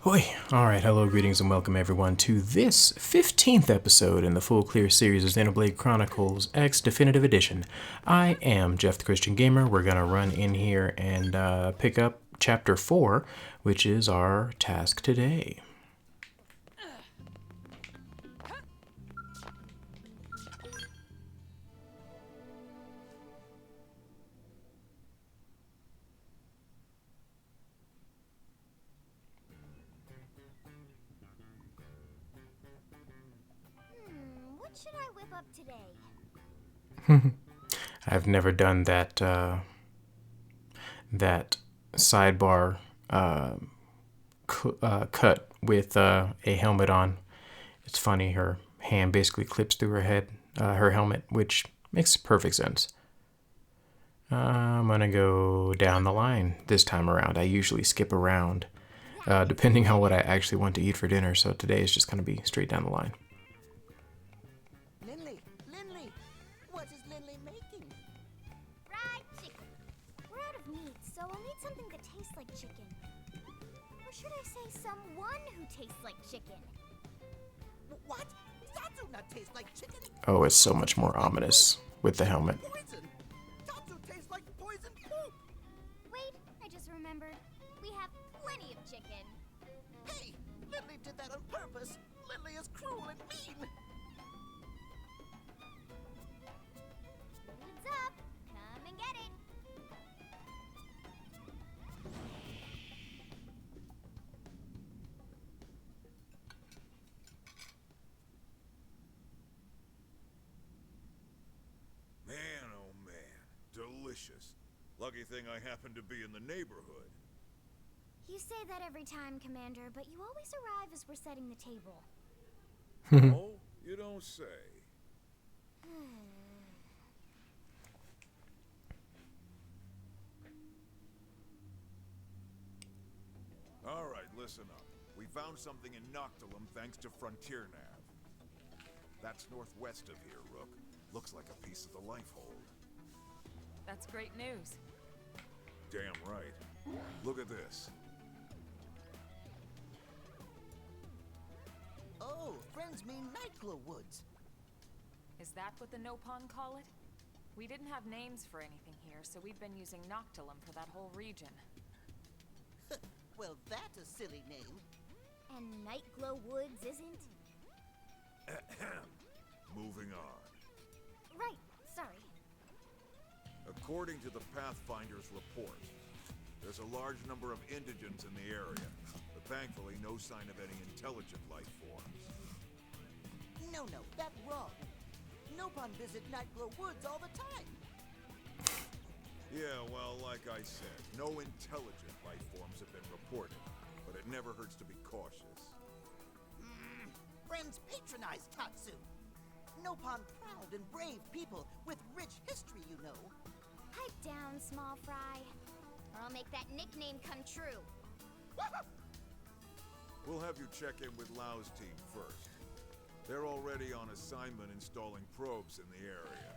Hoi! Alright, hello, greetings, and welcome everyone to this 15th episode in the full clear series of Xenoblade Chronicles X Definitive Edition. I am Jeff the Christian Gamer. We're gonna run in here and pick up Chapter 4, which is our task today. What should I whip up today? I've never done that that sidebar cut with a helmet on. It's funny, her hand basically clips through her head, her helmet, which makes perfect sense. I'm gonna go down the line this time around. I usually skip around depending on what I actually want to eat for dinner, so today is just gonna be straight down the line. Lindley, what is Lindley making? Fried chicken. We're out of meat, so we'll need something that tastes like chicken. Or should I say someone who tastes like chicken? What? That do not taste like chicken. Oh, it's so much more ominous with the helmet. Poison. Tatsu tastes like poison poop. Wait, I just remembered. We have plenty of chicken. Hey, Lindley did that on purpose. Lindley is cruel and mean. Food's up. Come and get it. Man, oh man, delicious. Lucky thing I happen to be in the neighborhood. You say that every time, Commander, but you always arrive as we're setting the table. Oh, you don't say. All right, listen up. We found something in Noctilum thanks to Frontier Nav. That's northwest of here, Rook. Looks like a piece of the life hold. That's great news. Damn right. Look at this. Oh, friends mean Nightglow Woods. Is that what the Nopon call it? We didn't have names for anything here, so we've been using Noctilum for that whole region. Well, that's a silly name. And Nightglow Woods isn't? Moving on. Right, sorry. According to the Pathfinder's report, there's a large number of indigents in the area, but thankfully no sign of any intelligent life forms. No, that's wrong. Nopon visit Nightglow Woods all the time. Yeah, well, like I said, no intelligent life forms have been reported, but it never hurts to be cautious. Friends patronize Tatsu. Nopon proud and brave people with rich history, you know. Pipe down, small fry. Or I'll make that nickname come true. We'll have you check in with Lau's team first. They're already on assignment installing probes in the area.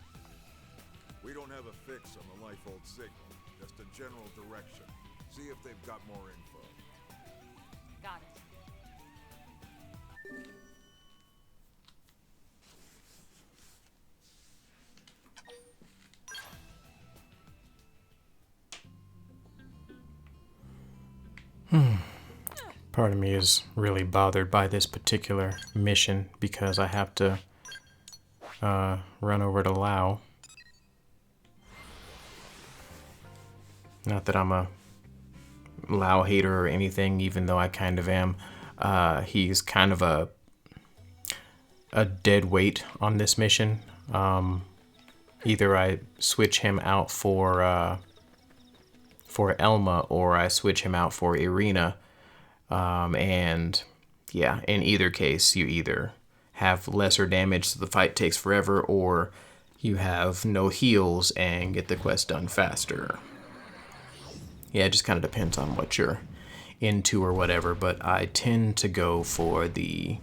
We don't have a fix on the Lifehold signal, just a general direction. See if they've got more info. Got it. Part of me is really bothered by this particular mission because I have to run over to Lau. Not that I'm a Lau hater or anything, even though I kind of am. He's kind of a dead weight on this mission. Either I switch him out for Elma, or I switch him out for Irina. And yeah, in either case, you either have lesser damage so the fight takes forever, or you have no heals and get the quest done faster. Yeah, it just kind of depends on what you're into or whatever, but I tend to go for the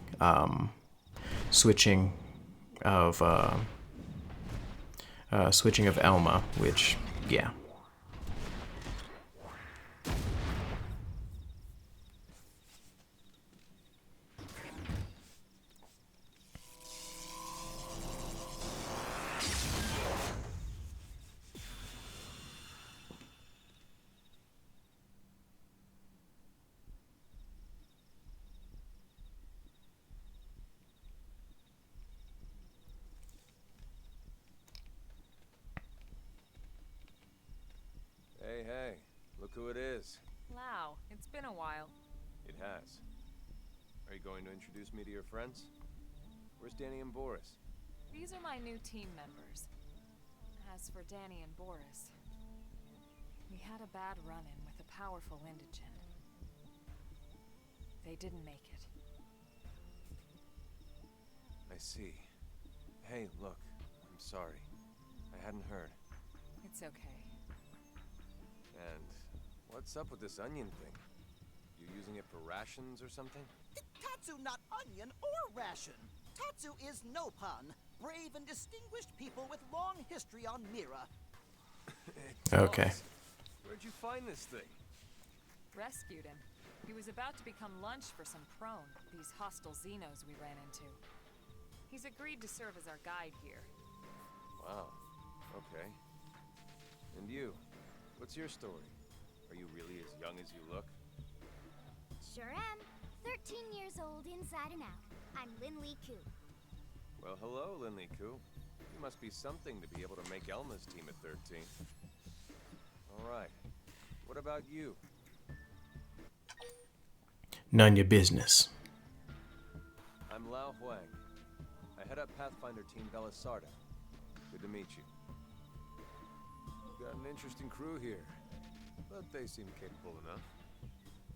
switching of Elma, which, yeah. who it is. Lau, it's been a while. It has. Are you going to introduce me to your friends? Where's Danny and Boris? These are my new team members. As for Danny and Boris, we had a bad run-in with a powerful indigent. They didn't make it. I see. Hey, look. I'm sorry. I hadn't heard. It's okay. And what's up with this onion thing? You using it for rations or something? Tatsu not onion or ration. Tatsu is Nopon, brave and distinguished people with long history on Mira. Okay. Where'd you find this thing? Rescued him. He was about to become lunch for some prone, these hostile Xenos we ran into. He's agreed to serve as our guide here. Wow. Okay. And you? What's your story? Are you really as young as you look? Sure am. 13 years old inside and out. I'm Linley Koo. Well, hello, Linley Koo. You must be something to be able to make Elma's team at 13. Alright. What about you? None your business. I'm Lao Huang. I head up Pathfinder Team Belisarda. Good to meet you. You've got an interesting crew here, but they seem capable enough.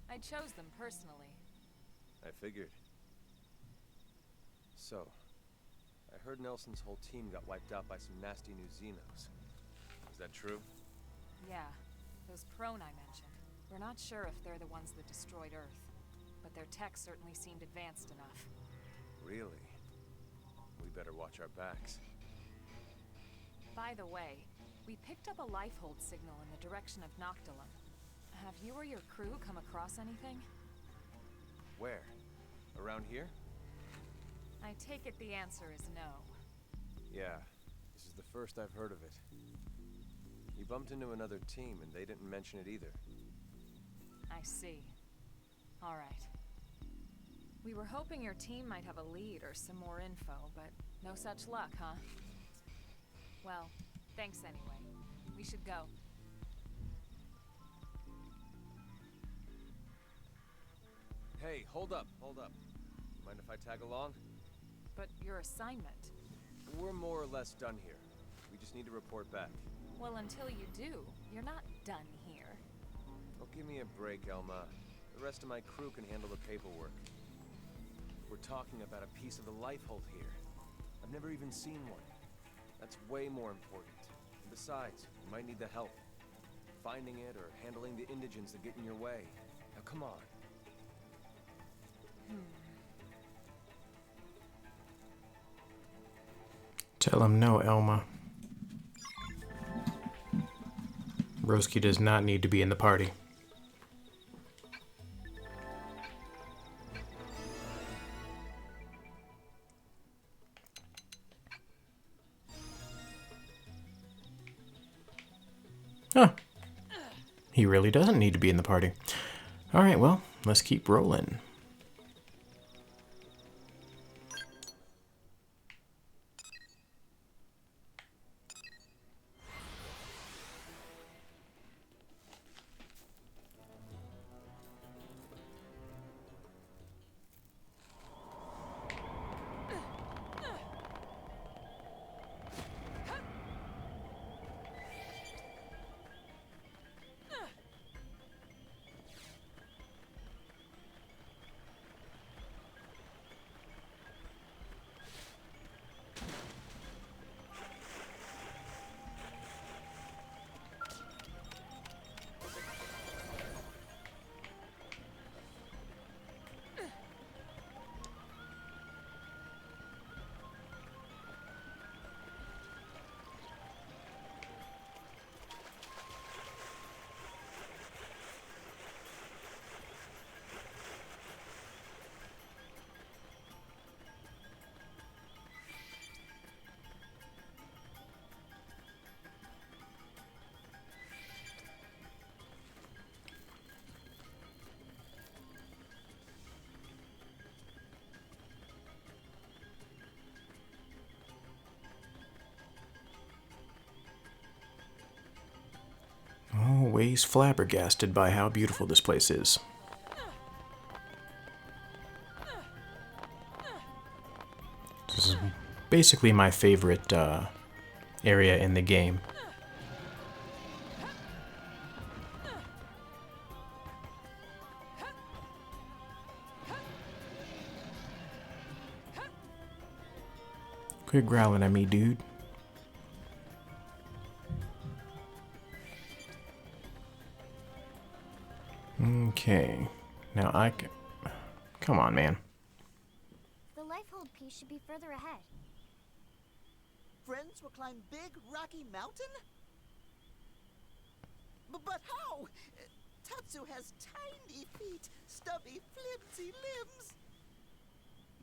I chose them personally. I figured. So, I heard Nelson's whole team got wiped out by some nasty new Xenos. Is that true? Yeah, those prone I mentioned. We're not sure if they're the ones that destroyed Earth, but their tech certainly seemed advanced enough. Really? We better watch our backs. By the way, we picked up a lifehold signal in the direction of Noctilum. Have you or your crew come across anything? Where? Around here? I take it the answer is no. Yeah, this is the first I've heard of it. We bumped into another team and they didn't mention it either. I see. All right. We were hoping your team might have a lead or some more info, but no such luck, huh? Well, thanks anyway. We should go. Hey, hold up. Mind if I tag along? But your assignment? We're more or less done here. We just need to report back. Well, until you do, you're not done here. Oh, give me a break, Elma. The rest of my crew can handle the paperwork. We're talking about a piece of the lifehold here. I've never even seen one. That's way more important. And besides, you might need the help. Finding it or handling the indigents that get in your way. Now come on. Tell him no, Elma. Broski does not need to be in the party. Huh. He really doesn't need to be in the party. Alright, well, let's keep rolling. always flabbergasted by how beautiful this place is. This is basically my favorite area in the game. Quit growling at me, dude. Okay. Now I can... Come on, man. The lifehold piece should be further ahead. Friends will climb Big Rocky Mountain? But how? Tatsu has tiny feet, stubby, flimsy limbs.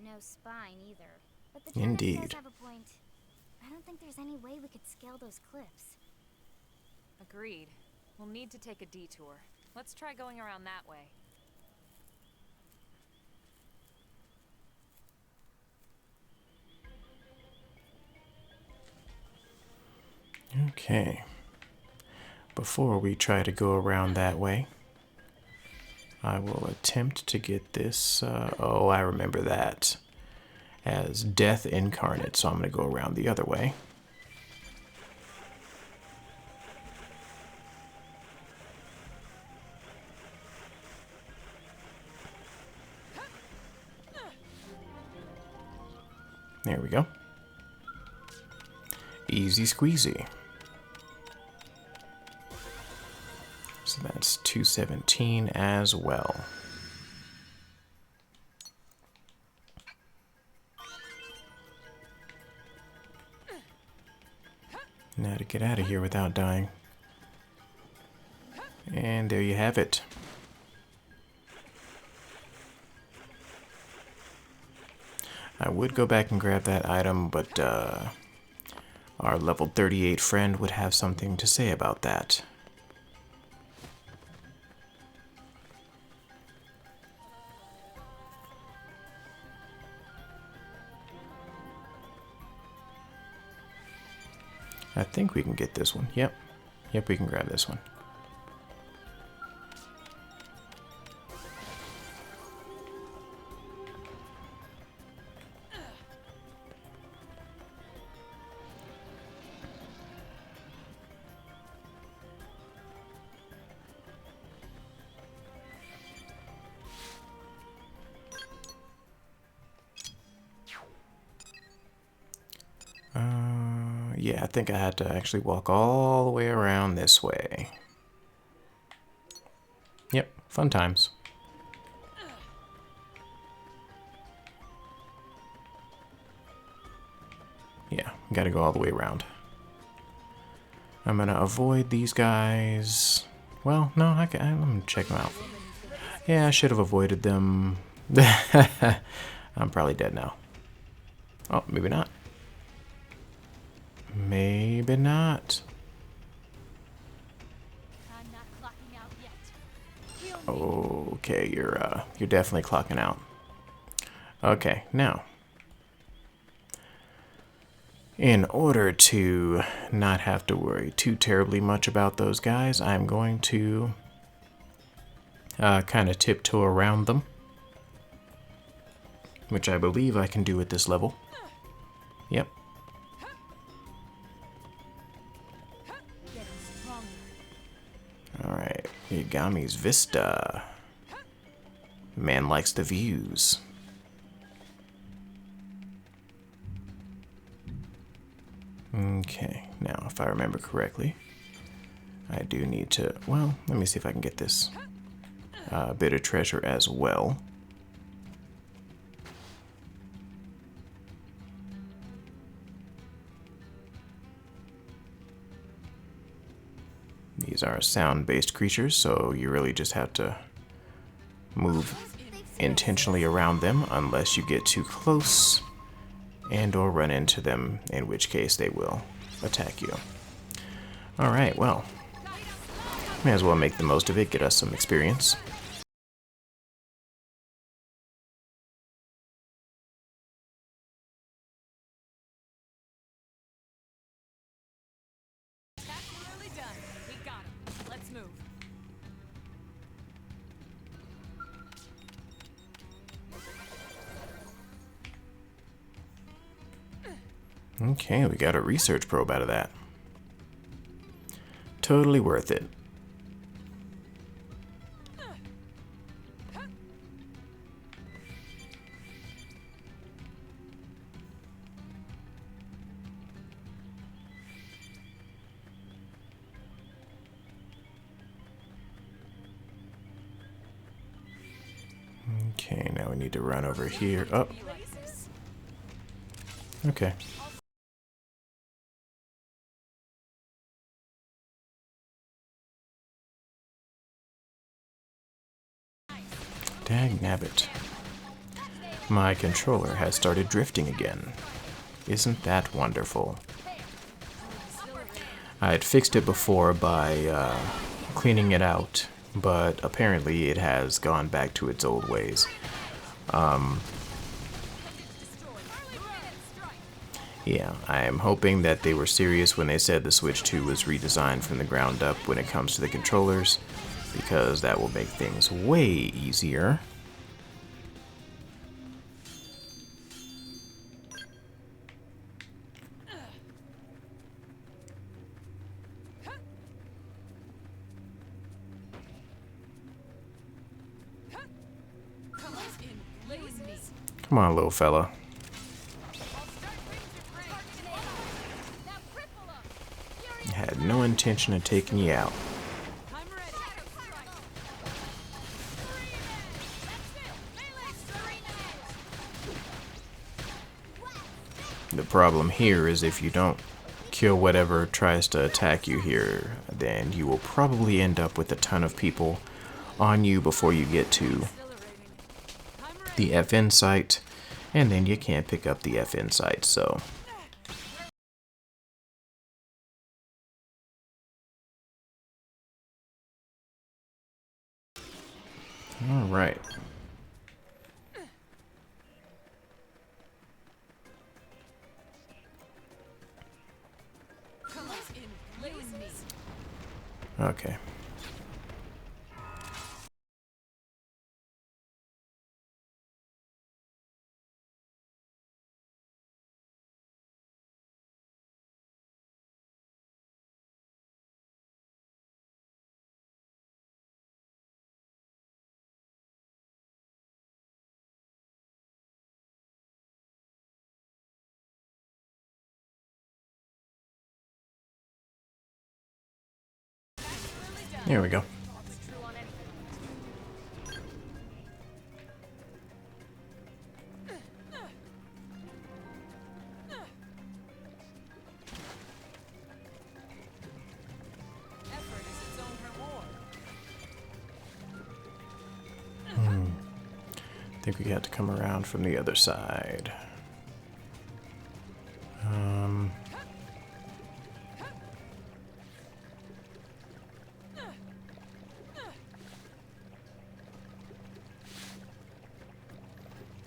No spine either. But the German Indeed. does have a point. I don't think there's any way we could scale those cliffs. Agreed. We'll need to take a detour. Let's try going around that way. Okay. Before we try to go around that way, I will attempt to get this, oh, I remember that, as Death Incarnate, so I'm going to go around the other way. There we go. Easy squeezy. So that's 217 as well. Now to get out of here without dying. And there you have it. I would go back and grab that item, but our level 38 friend would have something to say about that. I think we can get this one. Yep, we can grab this one. Yeah, I think I had to actually walk all the way around this way. Yep, fun times. Yeah, gotta go all the way around. I'm gonna avoid these guys. Well, no, I'm gonna check them out. Yeah, I should have avoided them. I'm probably dead now. Oh, maybe not. Maybe not. I'm not clocking out yet. Okay, you're definitely clocking out. Okay, now, in order to not have to worry too terribly much about those guys, I'm going to kind of tiptoe around them, which I believe I can do at this level. Yep. Alright, Yagami's Vista. Man likes the views. Okay, now if I remember correctly, I do need to, well, let me see if I can get this bit of treasure as well. These are sound-based creatures, so you really just have to move intentionally around them unless you get too close and or run into them, in which case they will attack you. Alright, well, may as well make the most of it, get us some experience. That's nearly done. We got him. Let's move. Okay, we got a research probe out of that. Totally worth it. Okay, now we need to run over here. Oh. Okay. Dagnabbit. My controller has started drifting again. Isn't that wonderful? I had fixed it before by cleaning it out, but apparently it has gone back to its old ways. Yeah, I am hoping that they were serious when they said the Switch 2 was redesigned from the ground up when it comes to the controllers, because that will make things way easier. Come on, little fella. I had no intention of taking you out. The problem here is if you don't kill whatever tries to attack you here, then you will probably end up with a ton of people on you before you get to the FN site, and then you can't pick up the FN site, so... Alright. Okay. There we go. I think we got to come around from the other side.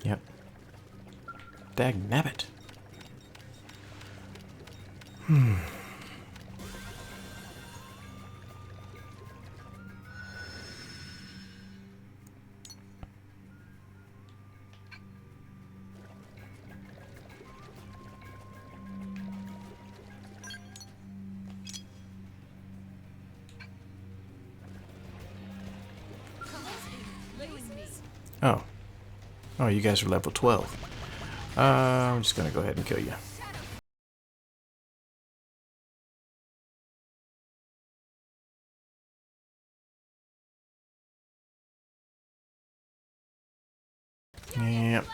Yep. Dagnabbit. Oh. Oh, you guys are level 12. I'm just gonna go ahead and kill you. Yep.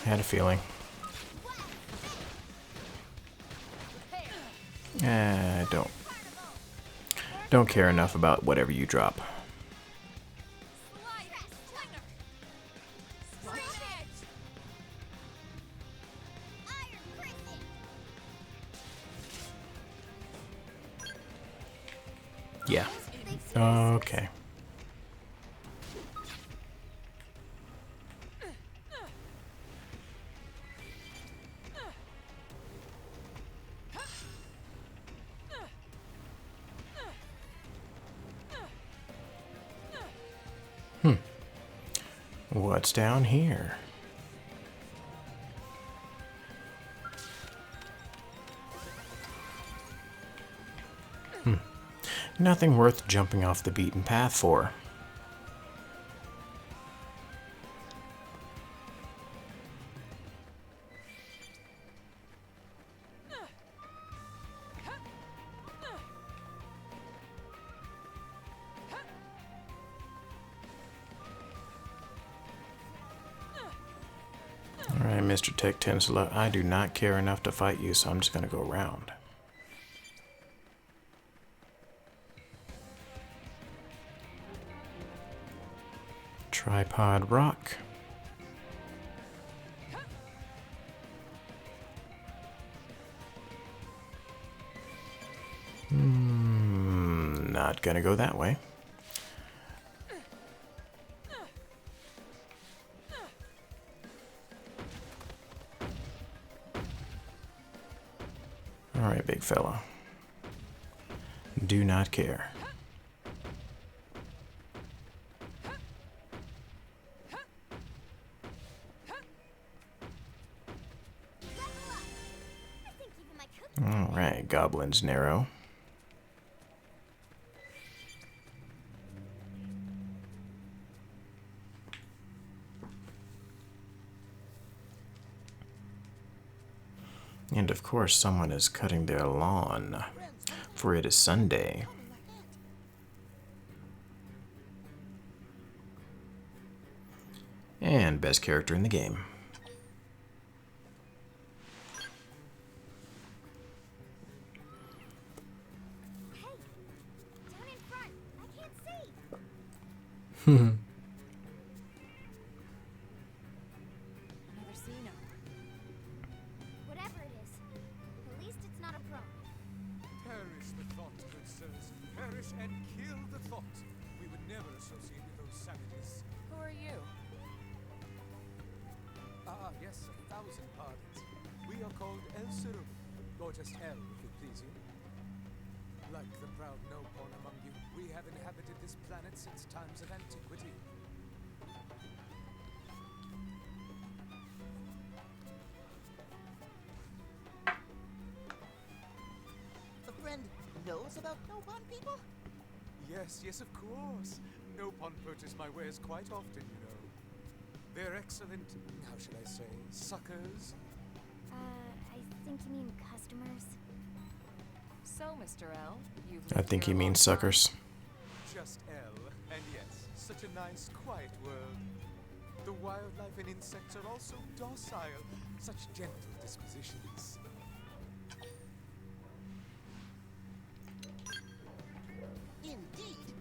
Had a feeling. Don't care enough about whatever you drop. Yeah. Okay. What's down here? Nothing worth jumping off the beaten path for. Alright, Mr. Tech Tensula, I do not care enough to fight you, so I'm just going to go around. Tripod rock. Not gonna go that way. Alright, big fella. Do not care. Alright, Goblin's narrow. And of course, someone is cutting their lawn, for it is Sunday. And best character in the game. Down in front. I can't see. Another Xeno. Whatever it is, at least it's not a pro. Perish the thought, good sirs. Perish and kill the thought. We would never associate with those savages. Who are you? Yes, 1,000 pardons. We are called El Sirum, or just El, if it please you. Like the proud no-born among you, we have inhabited this planet since times of antiquity. The friend knows about no-pun people? Yes, yes, of course. No-pon purchase my wares quite often, you know. They're excellent, how should I say, suckers? I think you mean customers. So, Mr. L, you've I lived think here he a long means time. suckers. Just L, and yes, such a nice, quiet world. The wildlife and insects are also docile, such gentle dispositions. Indeed.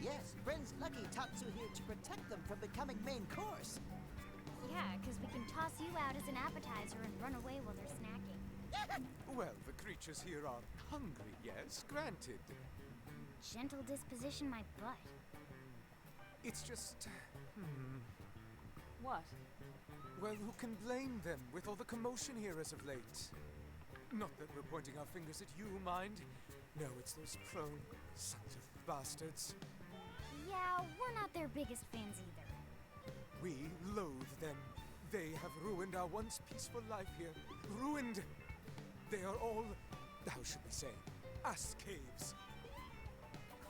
Yes, friend's lucky Tatsu here to protect them from becoming main course. Yeah, because we can toss you out as an appetizer and run away while they're snacking. Well, the creatures here are hungry, yes, granted. Gentle disposition my butt. It's just... What? Well, who can blame them with all the commotion here as of late? Not that we're pointing our fingers at you, mind. No, it's those prone sons of bastards. Yeah, we're not their biggest fans either. We loathe them. They have ruined our once peaceful life here. Ruined! They are all, how should we say, ass caves.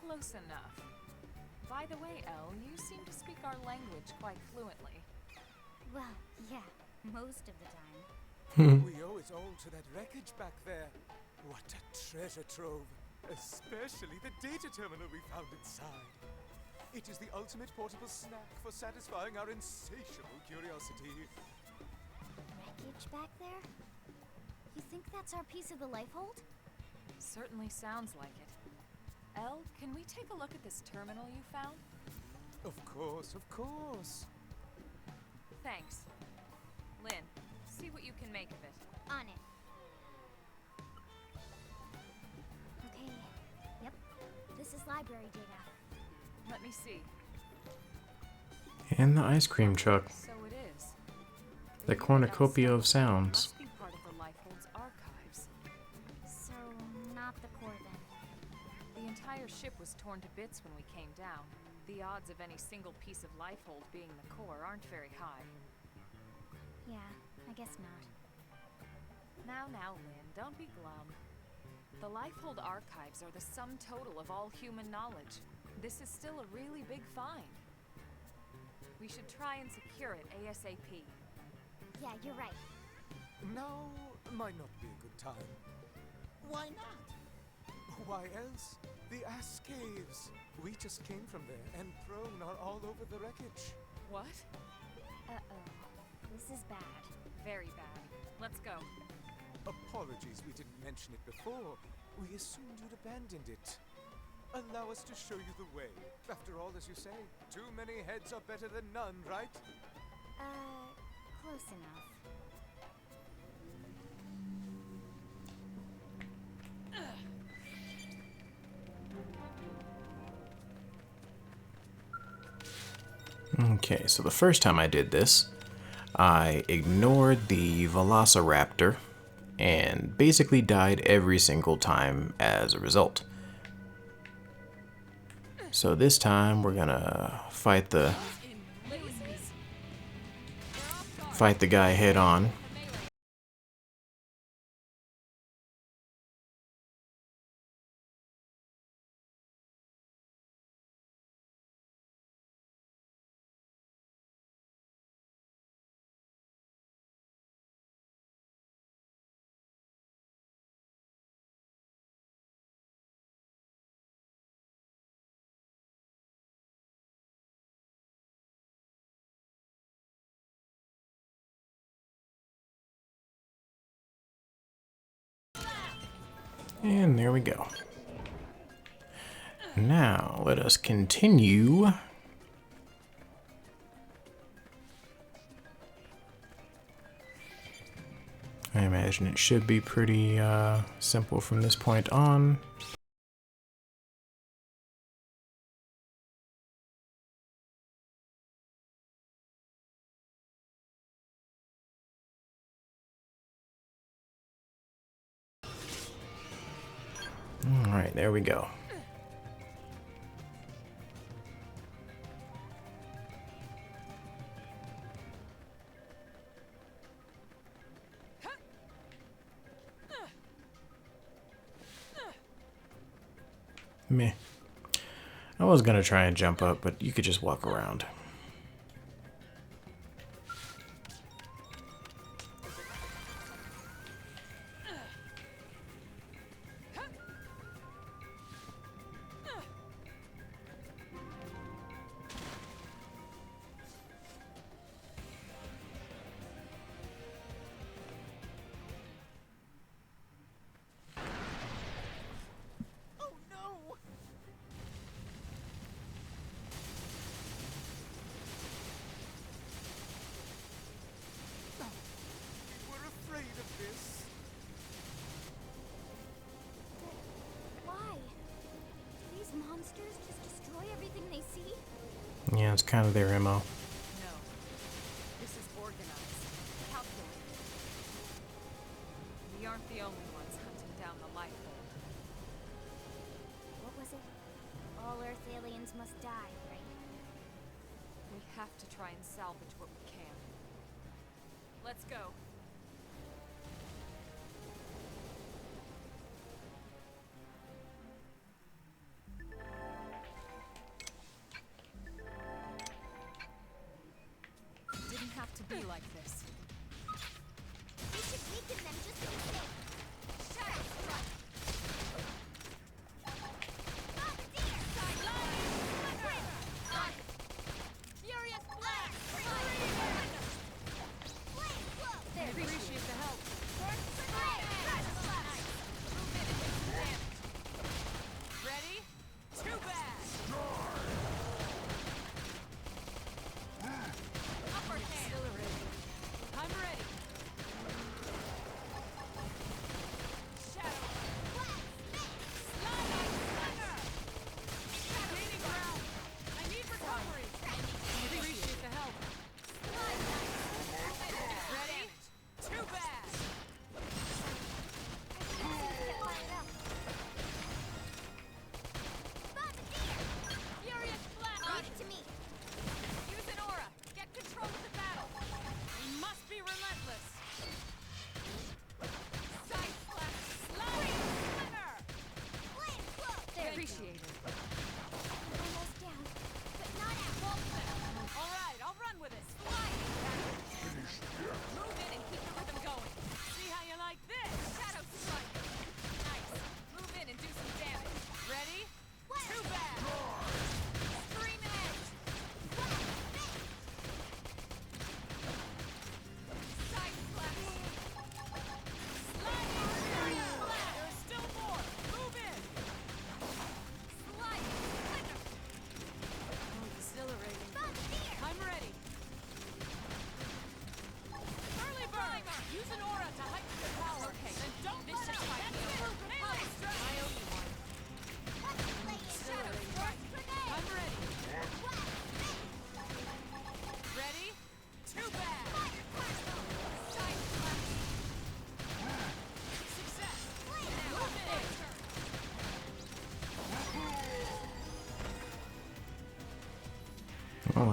Close enough. By the way, Elle, you seem to speak our language quite fluently. Well, yeah, most of the time. We owe it all to that wreckage back there. What a treasure trove. Especially the data terminal we found inside. It is the ultimate portable snack for satisfying our insatiable curiosity. Wreckage back there? You think that's our piece of the life hold? Certainly sounds like it. Elle, can we take a look at this terminal you found? Of course, of course. Thanks. Lynn, see what you can make of it. On it. Okay, yep. This is library data. Let me see. And the ice cream truck. So it is. The cornucopia of sounds. Must be part of the Lifehold's archives. So, not the core then. The entire ship was torn to bits when we came down. The odds of any single piece of Lifehold being the core aren't very high. Yeah, I guess not. Now, Lynn, don't be glum. The Lifehold archives are the sum total of all human knowledge. This is still a really big find. We should try and secure it ASAP. Yeah, you're right. Now might not be a good time. Why not? Why else? The Ass Caves. We just came from there, and prone are all over the wreckage. What? Uh-oh. This is bad. Very bad. Let's go. Apologies we didn't mention it before. We assumed you'd abandoned it. Allow us to show you the way. After all, as you say, too many heads are better than none, right? Close enough. Okay, so the first time I did this, I ignored the Velociraptor and basically died every single time as a result. So this time we're gonna fight the guy head on. And there we go. Now, let us continue. I imagine it should be pretty simple from this point on. Alright, there we go. Meh. I was gonna try and jump up, but you could just walk around. Oh no! We were afraid of this. Why? Do these monsters just destroy everything they see? Yeah, it's kind of their MO. No. This is organized. Calculated. We aren't the only ones hunting down the Lifehold. What was it? All Earth aliens must die, right? We have to try and salvage what we can. Let's go. Didn't have to be like this. We should weaken them just to be safe. Shut up, Strut! Bombardier! Furious blast! Flame flow! I appreciate the help. Ready? Too bad! Upper hand!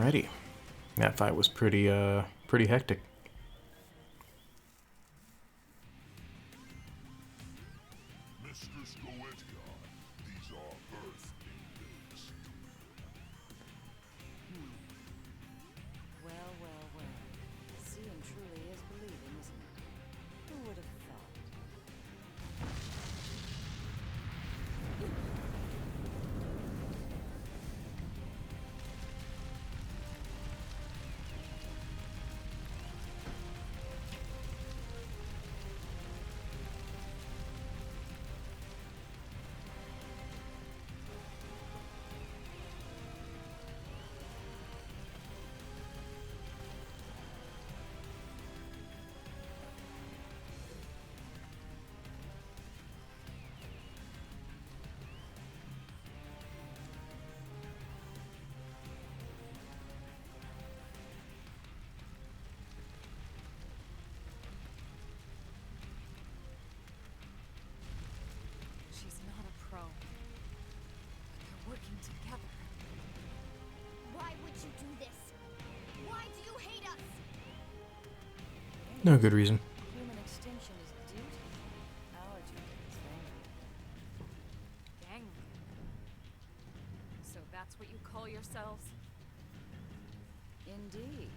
Alrighty. That fight was pretty hectic. She's not a pro. But they're working together. Why would you do this? Why do you hate us? No good reason. Human extinction is duty. Our duty is Gang. So that's what you call yourselves? indeed.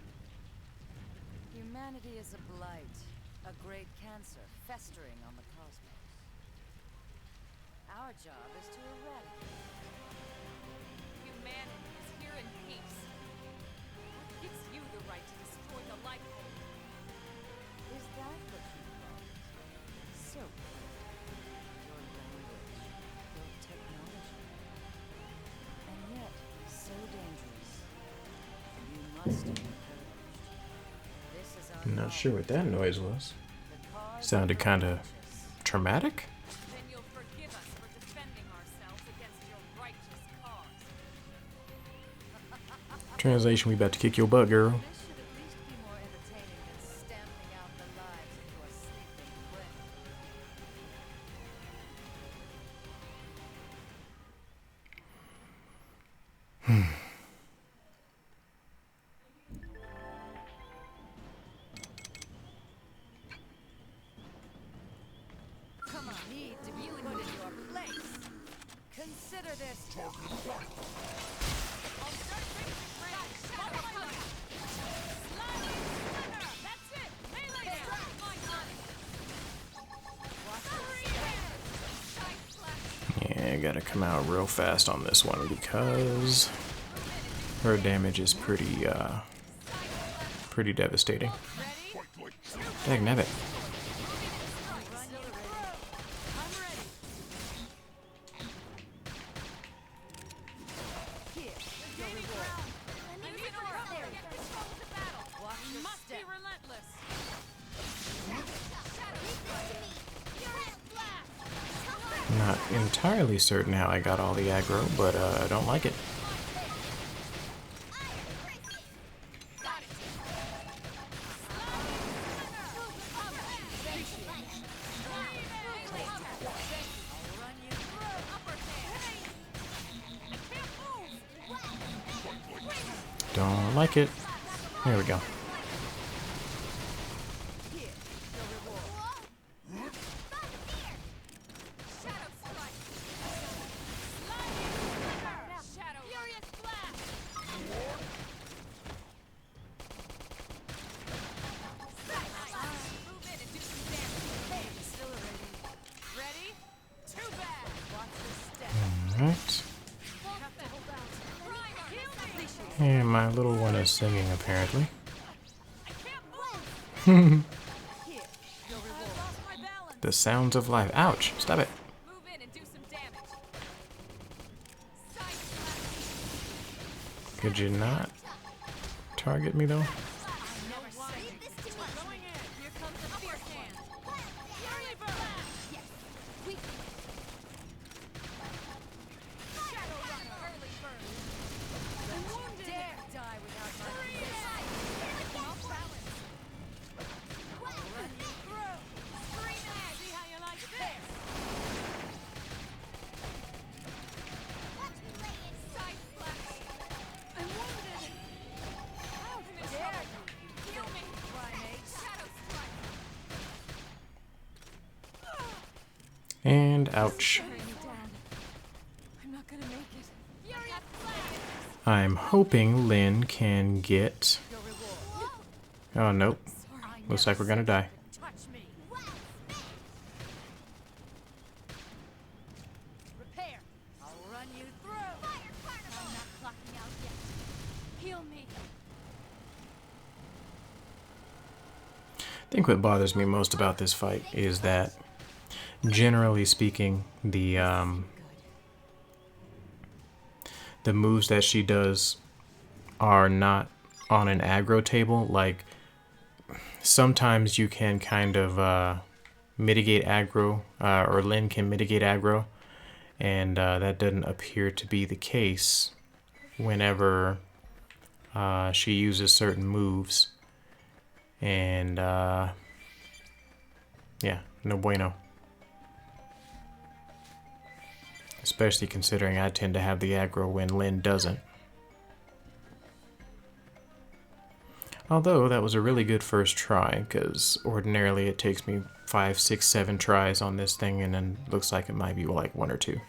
Humanity is a blight, a great cancer festering on the cosmos. Our job is to eradicate. Humanity is here in peace. What gives you the right to destroy the life form? Is that what you call it? So clever. Your language, your technology. And yet, so dangerous. You must be purged. This is our I'm not call. sure what that noise was. The cause Sounded of kind of righteous. traumatic. Then you'll forgive us for defending ourselves against your righteous cause. Translation: we about to kick your butt, girl. This should at least be more entertaining than stamping out the lives into a sleeping brain. Come on, need to be put in your place. Consider this. I'll start fixing friends. Follow my lead. Sliding center. That's it. Melee down. My God. Yeah, I gotta come out real fast on this one because her damage is pretty devastating. Dagnabbit. Here, your reward. Watch your Must be step. relentless. Not entirely certain how I got all the aggro, but I don't like it. Don't like it. There we go. Here, your reward. Alright. And my little one is singing, apparently. The sounds of life. Ouch! Stop it. Move in and do some damage. Could you not target me, though? Here comes the fierce hand. Dare die without my permission. See how you like this? And ouch. I'm not gonna make it. I'm hoping Lynn can get... Oh, nope. Looks like we're gonna die. Touch me. Repair. I'll run you through. I'm not clocking out yet. Heal me. I think what bothers me most about this fight is that, generally speaking, the moves that she does are not on an aggro table. Like, sometimes you can kind of mitigate aggro, or Lynn can mitigate aggro, and that doesn't appear to be the case whenever she uses certain moves. And yeah, no bueno. Especially considering I tend to have the aggro when Lynn doesn't. Although that was a really good first try, because ordinarily it takes me 5, 6, 7 tries on this thing, and then looks like it might be like 1 or 2.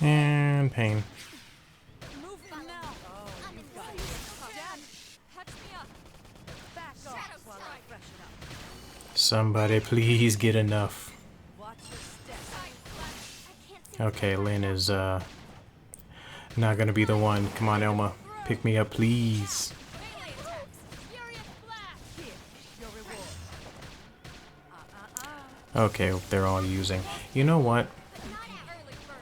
And pain. Move in now. Oh, you got it. Dad, patch me up. Back off while I freshen up. Somebody please get enough. Watch your step. Okay, Lynn is not gonna be the one. Come on, Elma. Pick me up, please. Melee attacks. Furious blast. Here, your reward. Okay, they're all using. You know what? Not early bird.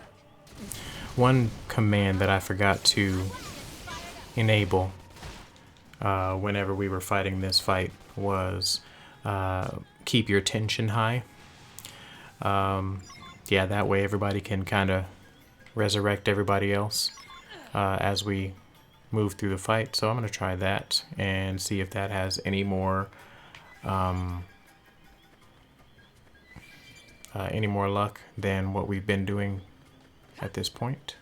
One command that I forgot to enable whenever we were fighting this fight was keep your tension high. Yeah, that way everybody can kind of resurrect everybody else as we move through the fight. So I'm going to try that and see if that has any more luck than what we've been doing at this point.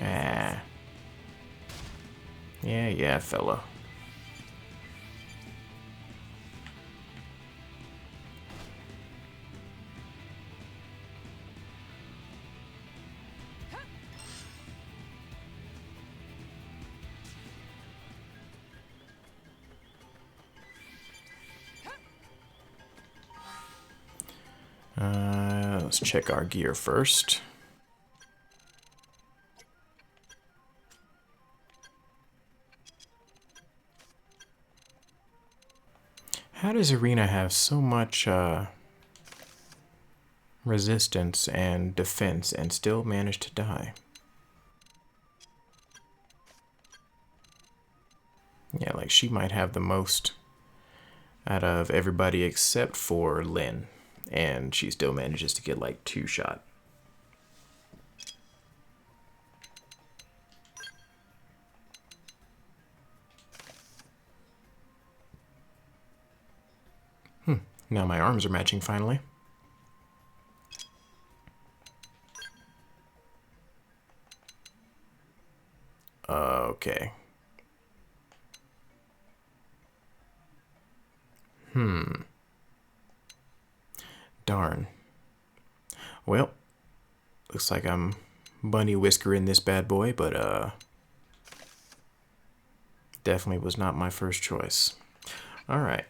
Ah. Yeah, fella. Let's check our gear first. How does Arena have so much resistance and defense and still manage to die? Yeah, like she might have the most out of everybody except for Lynn. And she still manages to get like 2 shot. Now my arms are matching finally. Okay. Darn. Well, looks like I'm bunny whiskering this bad boy, but definitely was not my first choice. Alright.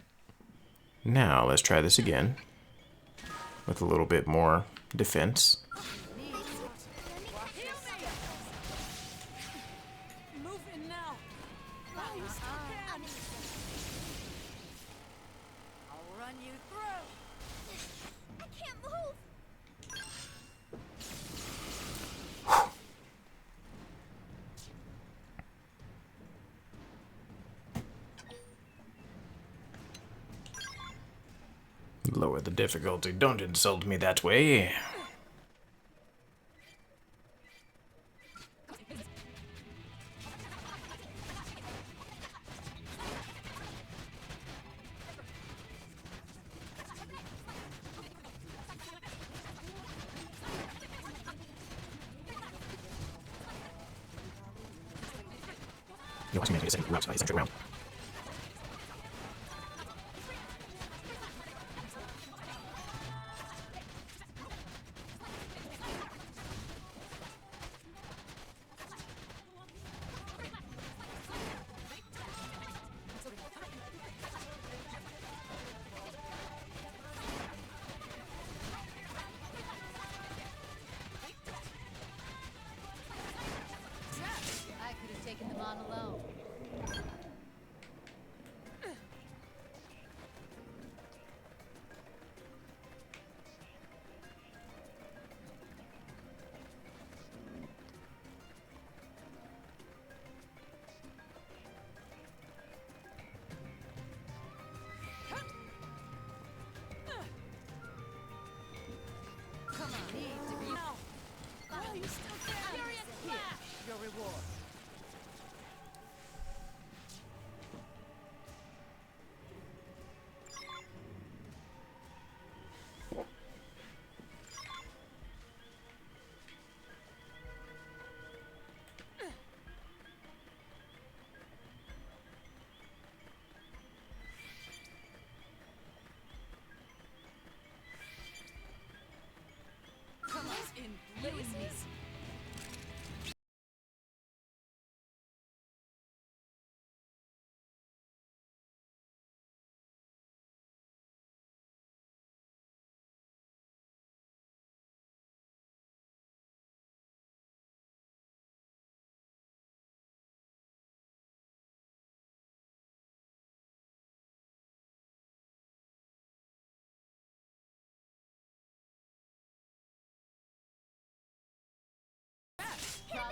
Now let's try this again with a little bit more defense. Move in now. I'll run you through. I can't move. Lower the difficulty. Don't insult me that way. You know, what's going to round.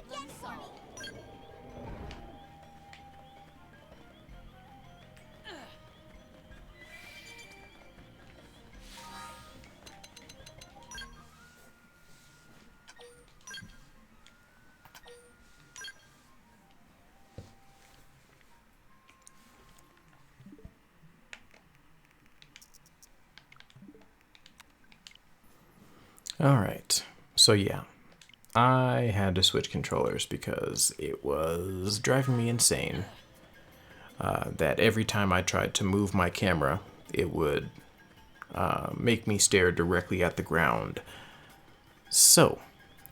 again for me. All right. So yeah, I had to switch controllers because it was driving me insane. That every time I tried to move my camera, it would make me stare directly at the ground. So,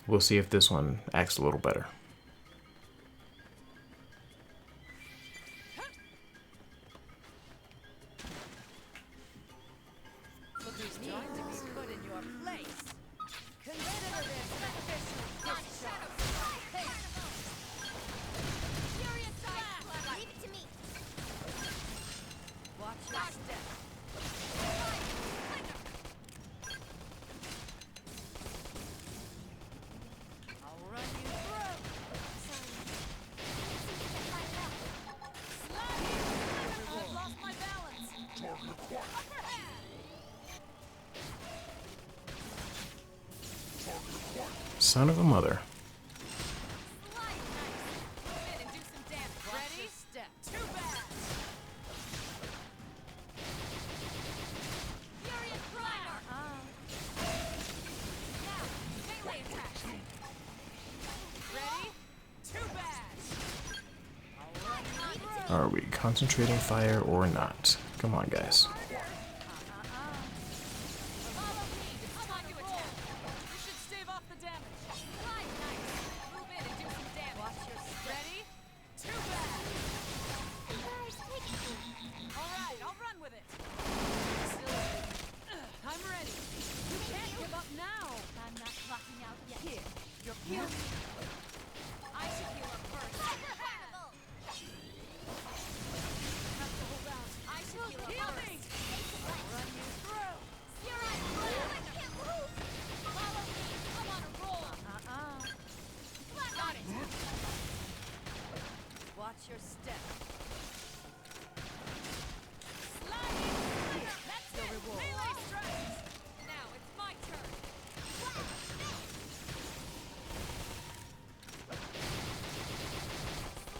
we'll see if this one acts a little better. Look who's trying to be put in your place. Consider this an official discharge. Hey, Furious Blast! Leave it to me. watch your step. I'll run you through. I've lost my balance. Son of a mother. Watch your step. Too bad. Furious Blast! Now, melee attack. Ready? Too bad. I'll run you through. Are we concentrating fire or not? Come on, guys. Follow me. It's time to attack. You should stave off the damage. Slide nice. Move in and do some damage. Watch your step. Ready? Too bad. Guys, take it. All right, I'll run with it. I'm ready. You can't give up now. I'm not clocking out yet. Here, you're healing. I should heal up first. Incredible! Have to hold out. I should heal up Heal first. me! I'll run you through. Furious Blast! I can't move! Follow me. I'm on a roll. Got it. Watch your step. Sliding. That's your reward. Melee strikes. Now it's my turn.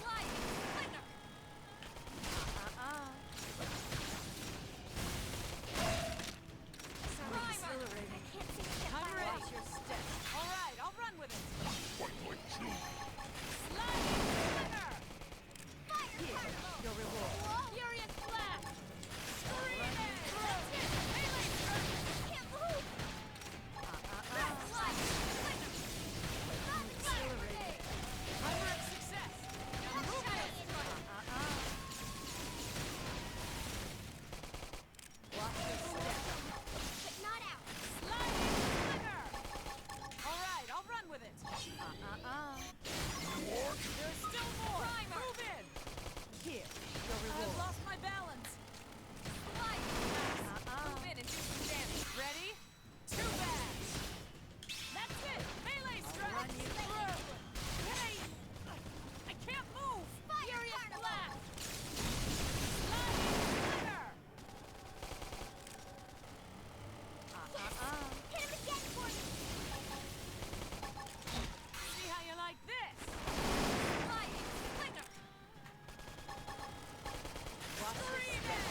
Sliding. Winner. Exhilarating. I'm ready. Watch your step. All right, I'll run with it. Sliding. Winner. Here, your reward. Furious blast. Screaming. Melee strike. Can't move! Exhilarating. High-rank success. Now move it. Watch your step. But not out. Sliding. Winner. All right, I'll run with it. There's still more. Move in. Here, your reward. I've lost my balance. Slide. Move in and do some damage. Ready? Too bad. That's it. Melee strike. Run you through. Hey, I can't move. Furious blast. Sliding. Winner. Hit him again for me! See how you like this. Sliding! Winner! Watch your step.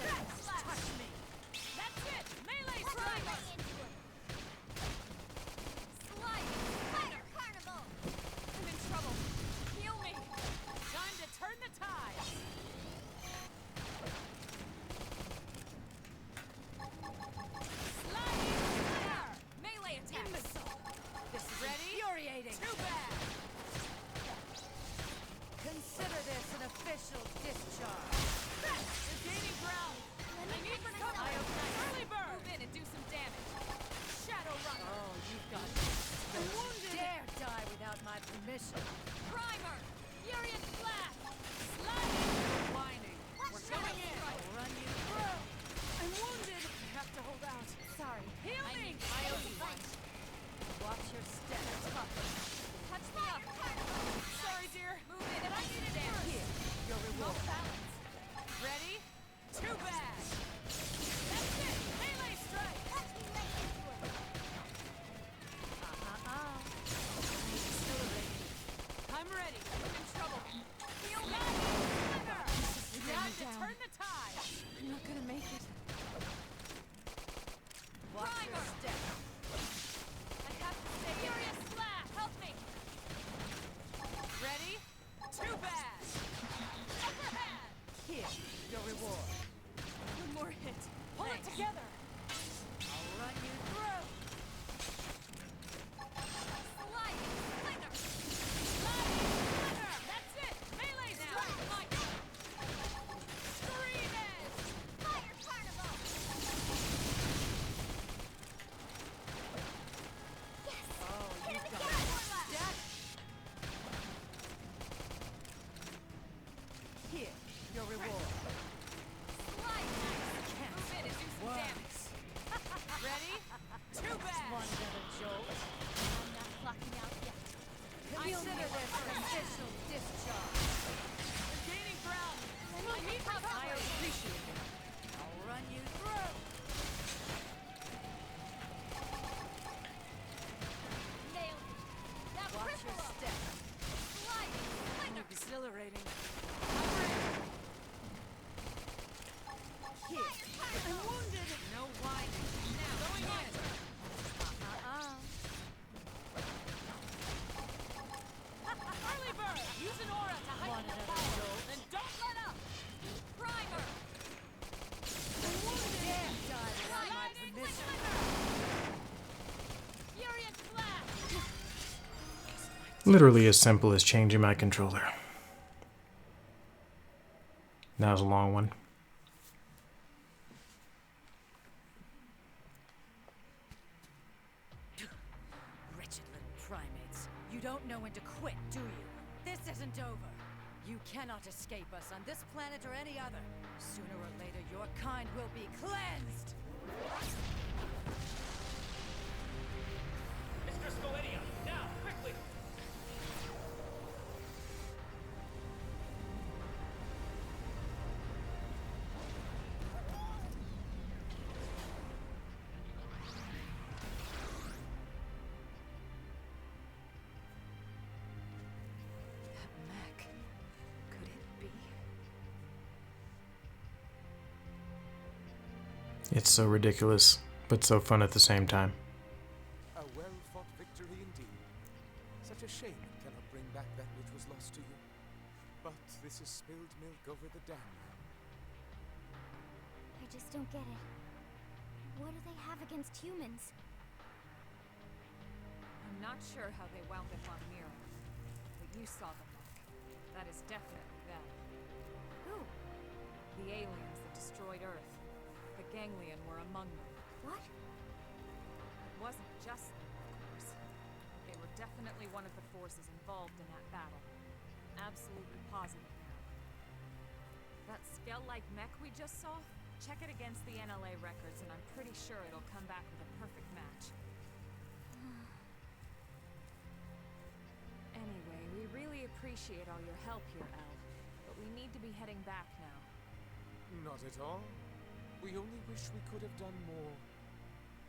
Touch me. That's it! Melee Right strike! into him. Slide. Fire carnival. I'm in trouble. Heal me. Time to turn the tide. Sliding fire! Melee attack. Imbecile. This is Ready? infuriating. Too bad. Consider this an official discharge. We're gaining ground. I need cover. Early bird. Move in and do some damage. Shadow runner. Oh, you've got this. Don't dare die without my permission. Primer. Furious blast. Sliding. Whining. We're going in. I'll run you through. I'm wounded. I have to hold out. Sorry. Heal I me. need fight. Watch your step. Touch me up. Sorry, dear. Move in and I need a dance. Here, your reward. No balance. Ready? Too bad. That's it. Melee strike. Touch me right into him. Exhilarating. I'm ready. I'm in trouble. Feel me. Time to turn the tide. I'm not gonna make it. Watch your Primer. step. I have to stay furious blast. Help me. Ready? Too bad. Upper hand. Here, your reward. One more hit. Pull it together. I'll run you through. Sliding slinger. Sliding slinger. That's it. Melee strike. Scream it. Fire carnival. Yes. Oh, Hit you've him got again. it. Step. Here, your reward. Slide nice. Move in and do some damage. Ready? Too bad. One better jolt. I'm not clocking out yet. Consider this an official discharge. We're gaining ground. I need I recovery. appreciate it. I'll run you through. Nailed it. Now Watch cripple your him. step. Sliding slinger. Exhilarating. Cover it. Here. I'm wounded. No whining. Now going in. Early bird. Use an aura to heighten Want your another power. jolt? And don't let up. Primer. I'm wounded. Dare die without my Sliding permission. slinger. Furious blast. Literally as simple as changing my controller. That was a long one. Wretched little primates. You don't know when to quit, do you? This isn't over. You cannot escape us on this planet or any other. Sooner or later, your kind will be cleansed. Mr. Scalidia, now, quickly! That mech. Could it be? It's so ridiculous, but so fun at the same time. A well-fought victory indeed. Such a shame it cannot bring back that which was lost to you. But this is spilled milk over the dam. I just don't get it. What do they have against humans? I'm not sure how they wound up on Mira, but you saw them, Mark. That is definitely them. Who? The aliens that destroyed Earth. The Ganglion were among them. What? It wasn't just them, of course. They were definitely one of the forces involved in that battle. Absolutely positive now. That Skell-like mech we just saw? Check it against the NLA records and I'm pretty sure it'll come back with a perfect match. Anyway, we really appreciate all your help here, Elle. But we need to be heading back now. Not at all. We only wish we could have done more.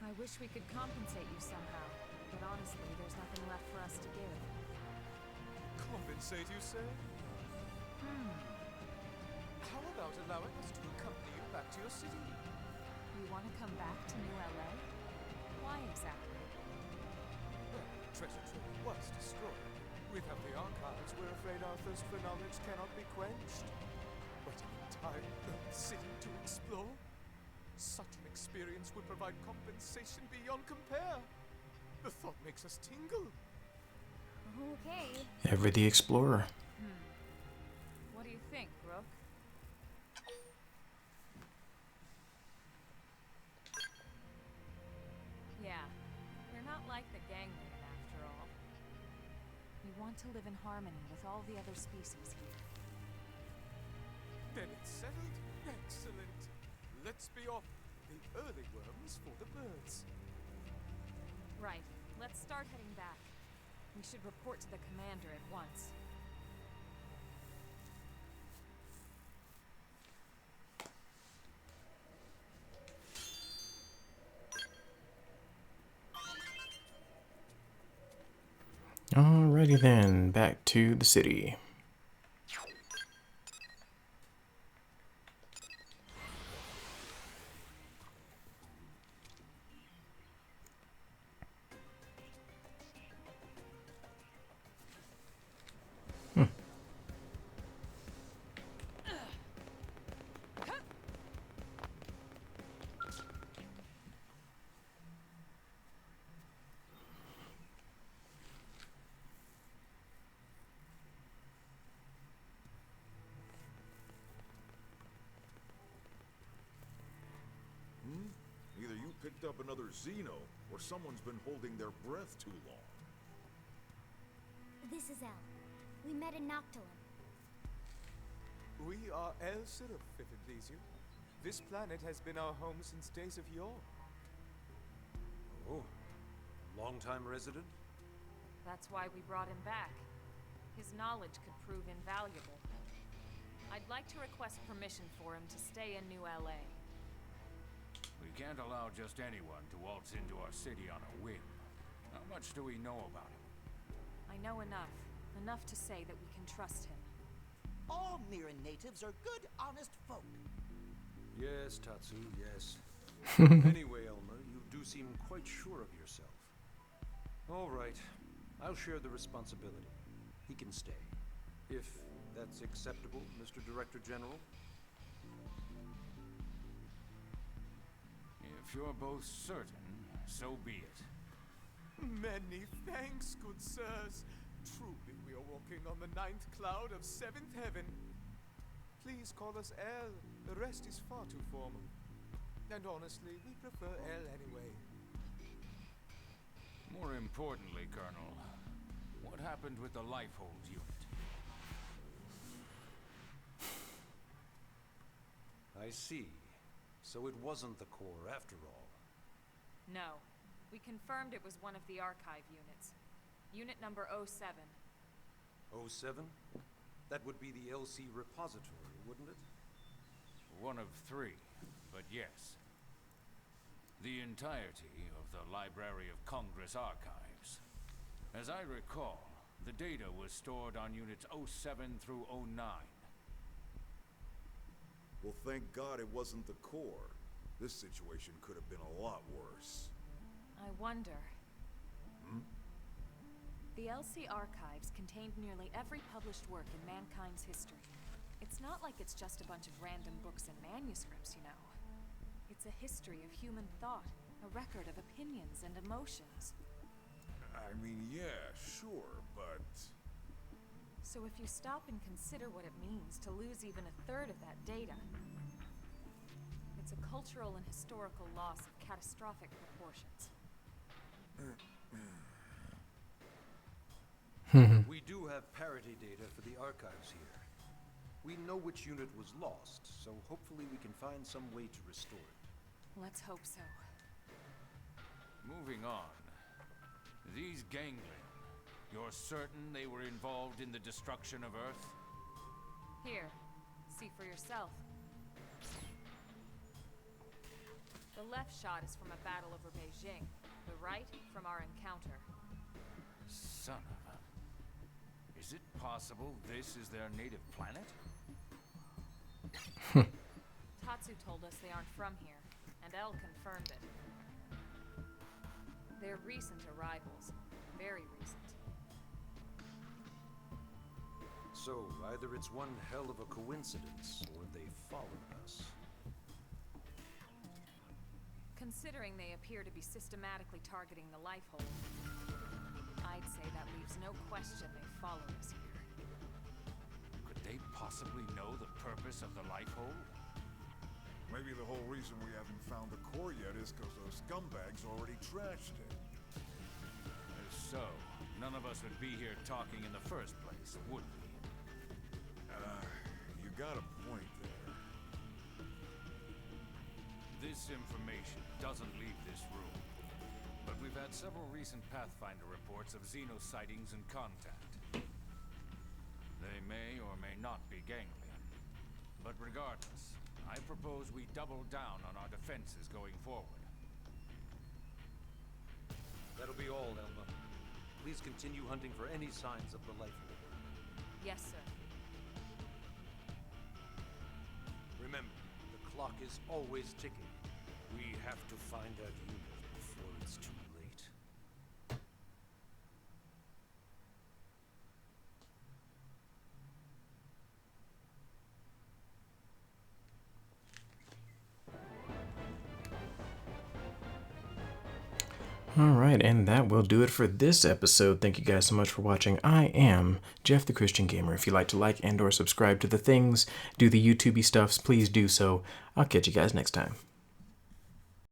I wish we could compensate you somehow, but honestly, there's nothing left for us to give. Compensate, you say? How about allowing us to accompany you back to your city. You want to come back to New LA? Why exactly? Well, treasure trove was destroyed. Without the archives, we're afraid our thirst for knowledge cannot be quenched. But an entire Earth city to explore? Such an experience would provide compensation beyond compare. The thought makes us tingle. Okay. Ever the explorer. What do you think, Rook? Yeah, you're not like the Ganglion after all. We want to live in harmony with all the other species here. Then it's settled. Excellent. Let's be off. The early worms for the birds. Right, let's start heading back. We should report to the commander at once. Alrighty then, back to the city. Either you picked up another Xeno, or someone's been holding their breath too long. This is Elle. We met in Noctilum. We are El Siruf, if it please you. This planet has been our home since days of yore. Oh, long-time resident? That's why we brought him back. His knowledge could prove invaluable. I'd like to request permission for him to stay in New LA. We can't allow just anyone to waltz into our city on a whim. How much do we know about him? I know enough. Enough to say that we can trust him. All Mirren natives are good, honest folk. Yes, Tatsu, yes. Anyway, Elmer, you do seem quite sure of yourself. All right, I'll share the responsibility. He can stay. If that's acceptable, Mr. Director General? If you're both certain, so be it. Many thanks, good sirs. Truly, we are walking on the 9th cloud of 7th heaven. Please call us Elle. The rest is far too formal. And honestly, we prefer Elle anyway. More importantly, Colonel, what happened with the Lifehold unit? I see. So it wasn't the core after all. No. We confirmed it was one of the archive units. Unit number 07. 07? That would be the LC repository, wouldn't it? One of 3, but yes. The entirety of the Library of Congress archives. As I recall, the data was stored on units 07 through 09. Well, thank God it wasn't the core. This situation could have been a lot worse. I wonder. The LC archives contained nearly every published work in mankind's history. It's not like it's just a bunch of random books and manuscripts, you know. It's a history of human thought, a record of opinions and emotions. I mean, yeah, sure, but... So if you stop and consider what it means to lose even a third of that data, it's a cultural and historical loss of catastrophic proportions. We do have parity data for the archives here. We know which unit was lost, so hopefully we can find some way to restore it. Let's hope so. Moving on. These Ganglion, you're certain they were involved in the destruction of Earth? Here, see for yourself. The left shot is from a battle over Beijing. The right, from our encounter. Son of a... Is it possible this is their native planet? Tatsu told us they aren't from here, and Elle confirmed it. They're recent arrivals. Very recent. So, either it's one hell of a coincidence, or they followed us. Considering they appear to be systematically targeting the life hold, I'd say that leaves no question they followed us here. Could they possibly know the purpose of the life hold? Maybe the whole reason we haven't found the core yet is because those scumbags already trashed it. If so, none of us would be here talking in the first place, would we? You got a point there. This information doesn't leave this room, but we've had several recent Pathfinder reports of Xeno sightings and contact. They may or may not be Ganglion, but regardless, I propose we double down on our defenses going forward. That'll be all, Elma. Please continue hunting for any signs of the life hold. Yes, sir. Remember, the clock is always ticking. We have to find that unit before it's too late. All right, and that will do it for this episode. Thank you guys so much for watching. I am Jeff the Christian Gamer. If you like to like and or subscribe to the things, do the YouTubey stuffs, please do so. I'll catch you guys next time.